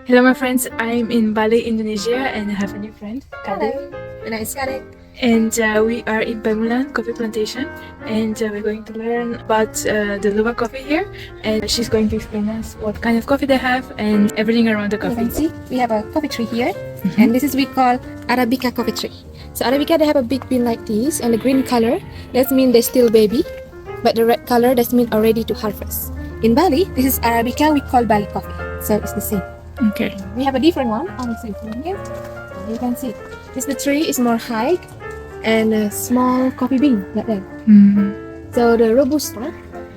Hello, my friends. I'm in Bali, Indonesia, and I have a new friend, Kade. Hello, my name is Karen. And we are in Pemulan, Coffee Plantation, and we're going to learn about the Luwak coffee here. And she's going to explain us what kind of coffee they have and everything around the You coffee. can see we have a coffee tree here, and this is we call Arabica coffee tree. So Arabica they have a big bean like this, and the green color that means they're still baby, but the red color that means already to harvest. In Bali, this is Arabica we call Bali coffee, so it's the same. Okay. We have a different one. I'll say from here. You can see this the tree is more high and a small coffee bean like that. So the Robusta,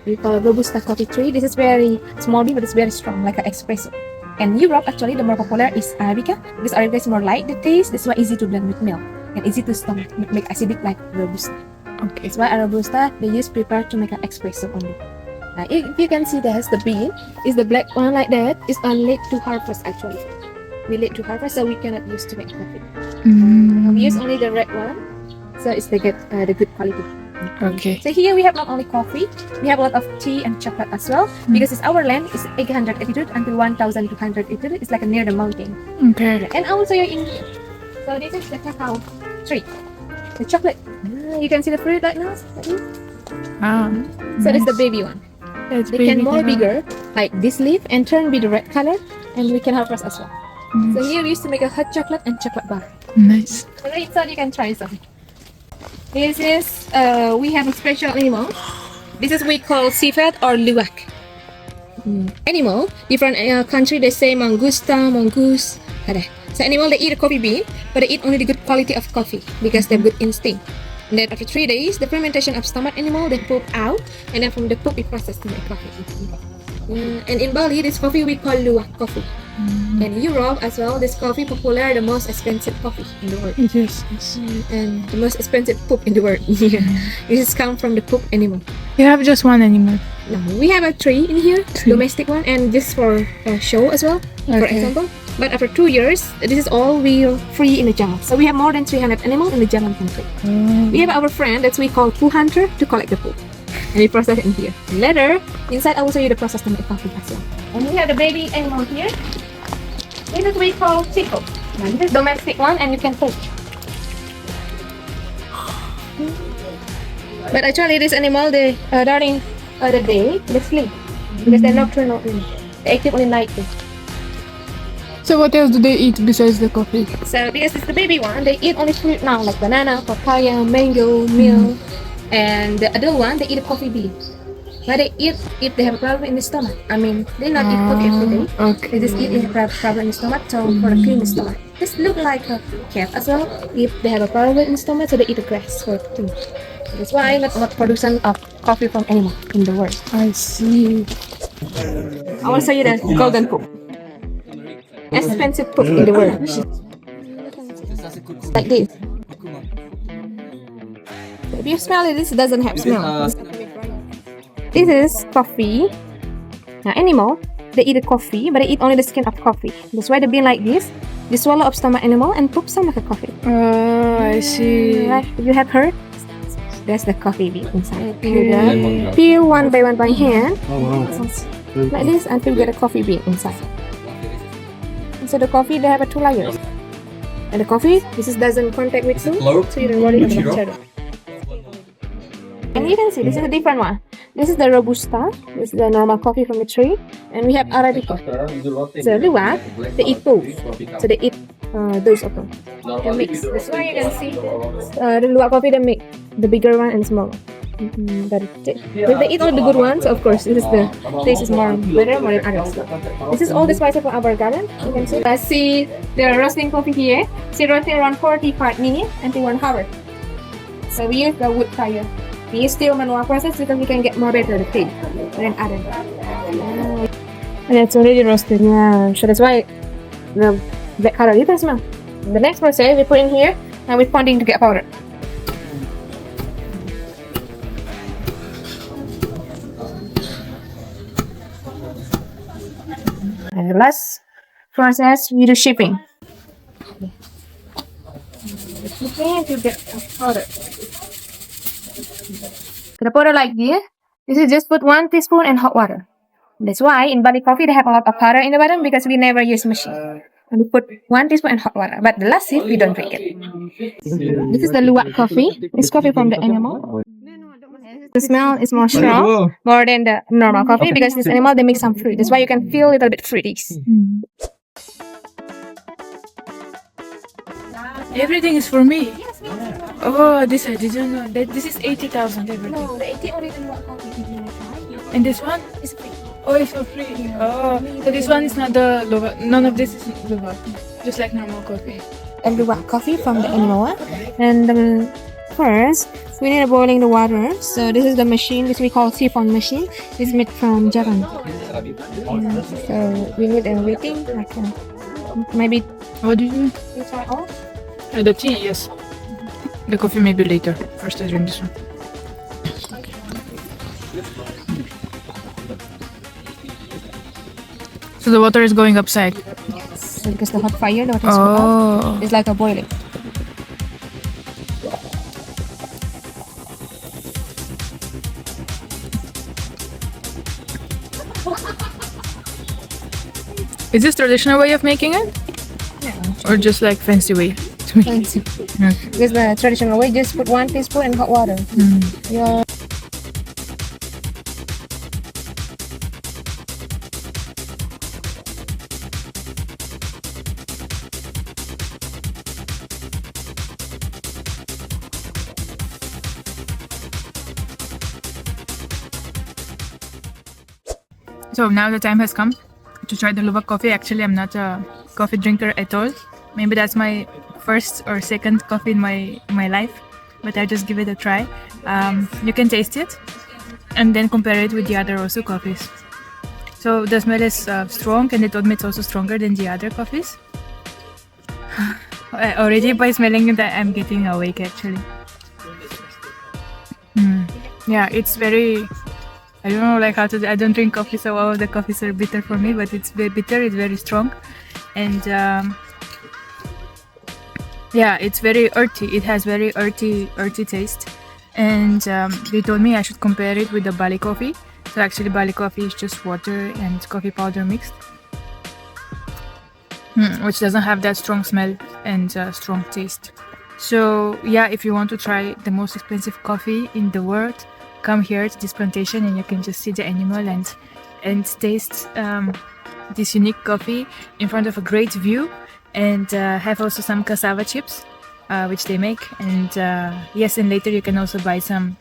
we call Robusta coffee tree. This is very small bean, but it's very strong, like an espresso. And Europe, actually, the more popular is Arabica because Arabica is more light the taste. That's why easy to blend with milk and easy to stomach, make acidic like Robusta. Okay. That's why a Robusta they use prepare to make an espresso only. If you can see there's the bean, is the black one like that. It's late to harvest actually. We late to harvest, so we cannot use to make coffee. We use only the red one, so it's the good quality. Okay. So here we have not only coffee, we have a lot of tea and chocolate as well. Because it's our land, it's 800 altitude until 1,200 altitude. It's like near the mountain. Okay. And also you're in here. So this is the cacao tree. The chocolate. You can see the fruit like now. Like this. So this is the baby one. It's They can more bigger, like this leaf, and turn be the red color, and we can harvest as well. So here we used to make a hot chocolate and chocolate bar. Nice. So inside you can try some. This is we have a special animal. This is we call civet or luwak. Animal different country they say mangusta, mongoose. So animal they eat a coffee bean, but they eat only the good quality of coffee because they have good instinct. And then after 3 days, the fermentation of stomach animal they poop out, and then from the poop we process to make coffee. And in Bali, this coffee we call Luwak Coffee. And Europe as well, this coffee popular, the most expensive coffee in the world. Yes. And the most expensive poop in the world. Yeah. This is come from the poop animal. You have just one animal. No, we have a tree in here, domestic one, and this for show as well, for Okay. example. But after 2 years, this is all we are free in the jungle. So we have more than 300 animals in the jungle country. We have our friend that we call poo hunter to collect the poo. And we process it in here. Later, inside I will show you the process to make coffee as well. And we have the baby animal here. This is we call chico. This is domestic one and you can take. But actually this animal, they during the day, they sleep. Because they're nocturnal. They're active only night. So what else do they eat besides the coffee? So this is the baby one. They eat only fruit now, like banana, papaya, mango, milk. And the adult one, they eat a coffee bean. But they eat if they have a problem in the stomach. I mean, they not eat coffee every day. Okay. They just eat if they have a problem in the stomach. So for a clean stomach, this look like a cat as well. If they have a problem in the stomach, so they eat the grass for clean. That's why not much production of coffee from animal in the world. I see. I will show you the golden poop. Expensive poop in the world. Like this. If you smell it, this doesn't have smell. This is coffee. Now, animal, they eat the coffee, but they eat only the skin of coffee. That's why they bean like this. They swallow up stomach animal and poop some like a coffee. Oh, I see. Right? You have heard? That's the coffee bean inside. Okay. Peel one by hand. Like this until you get a coffee bean inside. So the coffee they have 2 layers. And the coffee, this is doesn't contact with food, so you don't worry about shadow. And you can see this is a different one. This is the Robusta. This is the normal coffee from the tree. And we have Arabica. So Luwak, they eat both. So they eat those of them. They mix. That's why you can see the Luwak coffee they make the bigger one and small one. If they eat all the good ones, of course, this is the taste is more better, more than others. This is all the spices from our garden. You can see. I see the roasting coffee here. See roasting around 45 minutes until 1 hour. So we use the wood fire. We use still manual process because we can get more better the taste than other. And it's already roasted, yeah. So that's why the black color you can smell. The next process we put in here and we're pounding to get powder. And the last process, we do shipping. Shipping to get powder. The powder like this. This is just put 1 teaspoon in hot water. That's why in Bali coffee they have a lot of powder in the bottom because we never use machine. And we put 1 teaspoon in hot water, but the last sip we don't drink it. This is the Luwak coffee. It's coffee from the animal. The smell is more strong, more than the normal coffee because this animal they make some fruit. That's why you can feel a little bit fruity. Everything is for me. Oh, this I didn't know. That this is 80,000 everything. No, the 80 only the Luwak coffee did you try? And this one? It's free. Oh, it's for free. Oh, so this one is not the Luwak. None of this is Luwak. Just like normal coffee. And Luwak coffee from the animal one. And first, we need boiling the water. So this is the machine, which we call siphon machine. It's made from Japan. So we need a waiting, like maybe. What do you mean? You try all? The tea, yes. The coffee maybe later. First I drink this one. So the water is going upside. Yes. So because the hot fire, the water is Oh. it's like a boiling. Is this traditional way of making it? Yeah. Or just like fancy way to make it? Fancy. Okay. This is the traditional way. Just put 1 teaspoon in hot water. Yeah. So now the time has come to try the Luwak coffee. Actually, I'm not a coffee drinker at all. Maybe that's my first or second coffee in my life, but I just give it a try. You can taste it and then compare it with the other also coffees. So the smell is strong, and they told me it's also stronger than the other coffees. Already by smelling it, I'm getting awake actually. Yeah, it's very. I don't know like how to. I don't drink coffee, so all of the coffees are bitter for me. But it's very bitter. It's very strong, and yeah, it's very earthy. It has very earthy taste. And they told me I should compare it with the Bali coffee. So actually, Bali coffee is just water and coffee powder mixed, which doesn't have that strong smell and strong taste. So yeah, if you want to try the most expensive coffee in the world, come here to this plantation and you can just see the animal and taste this unique coffee in front of a great view, and have also some cassava chips which they make, and yes, and later you can also buy some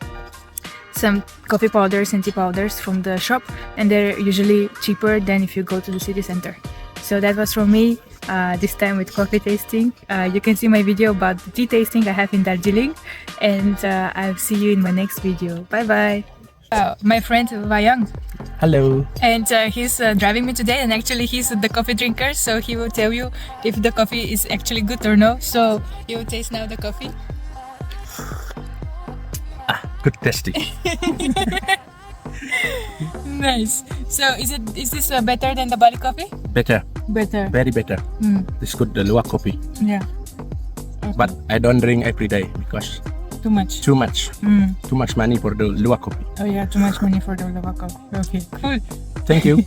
coffee powders and tea powders from the shop, and they're usually cheaper than if you go to the city center. So that was from me this time with coffee tasting. You can see my video about the tea tasting I have in Darjeeling, and I'll see you in my next video. Bye bye. My friend Vayang. Hello. And he's driving me today, and actually he's the coffee drinker, so he will tell you if the coffee is actually good or no. So you will taste now the coffee. Good tasting. Nice. So is this better than the Bali coffee? Better. Better. Very better. It's good, the Luwak coffee. Yeah. But I don't drink every day because Too much. too much. Too much money for the Luwak coffee. Oh yeah, too much money for the Luwak coffee. Okay, cool. Thank you.